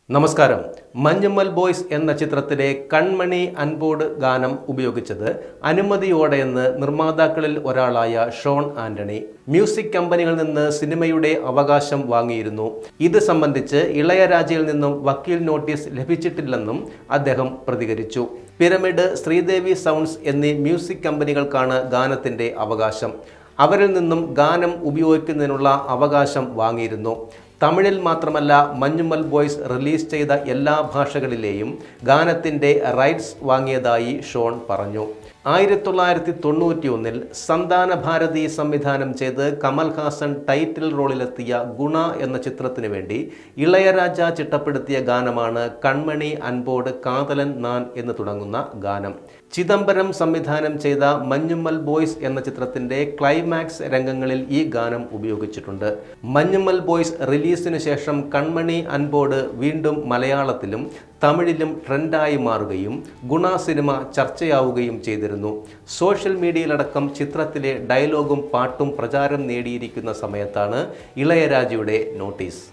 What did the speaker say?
നമസ്കാരം. മഞ്ഞുമ്മൽ ബോയ്സ് എന്ന ചിത്രത്തിലെ കൺമണി അൻപോട് ഗാനം ഉപയോഗിച്ചത് അനുമതിയോടെയെന്ന് നിർമ്മാതാക്കളിൽ ഒരാളായ ഷോൺ ആന്റണി മ്യൂസിക് കമ്പനികളിൽ നിന്ന് സിനിമയുടെ അവകാശം വാങ്ങിയിരുന്നു. ഇത് സംബന്ധിച്ച് ഇളയരാജയിൽ നിന്നും വക്കീൽ നോട്ടീസ് ലഭിച്ചിട്ടില്ലെന്നും അദ്ദേഹം പ്രതികരിച്ചു. പിരമിഡ്, ശ്രീദേവി സൗണ്ട്സ് എന്നീ മ്യൂസിക് കമ്പനികൾക്കാണ് ഗാനത്തിന്റെ അവകാശം. അവരിൽ നിന്നും ഗാനം ഉപയോഗിക്കുന്നതിനുള്ള അവകാശം വാങ്ങിയിരുന്നു. തമിഴിൽ മാത്രമല്ല, മഞ്ഞുമ്മൽ ബോയ്സ് റിലീസ് ചെയ്ത എല്ലാ ഭാഷകളിലെയും ഗാനത്തിൻ്റെ റൈറ്റ്സ് വാങ്ങിയതായി ഷോൺ പറഞ്ഞു. 1991 സന്താന ഭാരതി സംവിധാനം ചെയ്ത് കമൽഹാസൻ ടൈറ്റിൽ റോളിലെത്തിയ ഗുണ എന്ന ചിത്രത്തിനു വേണ്ടി ഇളയരാജ ചിട്ടപ്പെടുത്തിയ ഗാനമാണ് കൺമണി അൻപോട് കാതലൻ നാൻ എന്ന് തുടങ്ങുന്ന ഗാനം. ചിദംബരം സംവിധാനം ചെയ്ത മഞ്ഞുമ്മൽ ബോയ്സ് എന്ന ചിത്രത്തിൻ്റെ ക്ലൈമാക്സ് രംഗങ്ങളിൽ ഈ ഗാനം ഉപയോഗിച്ചിട്ടുണ്ട്. മഞ്ഞുമ്മൽ ബോയ്സ് റിലീസിന് ശേഷം കൺമണി അൻപോട് വീണ്ടും മലയാളത്തിലും തമിഴിലും ട്രെൻഡായി മാറുകയും ഗുണ സിനിമ ചർച്ചയാവുകയും ചെയ്തിരുന്നു. സോഷ്യൽ മീഡിയയിലടക്കം ചിത്രത്തിലെ ഡയലോഗും പാട്ടും പ്രചാരം നേടിയിരിക്കുന്ന സമയത്താണ് ഇളയരാജയുടെ നോട്ടീസ്.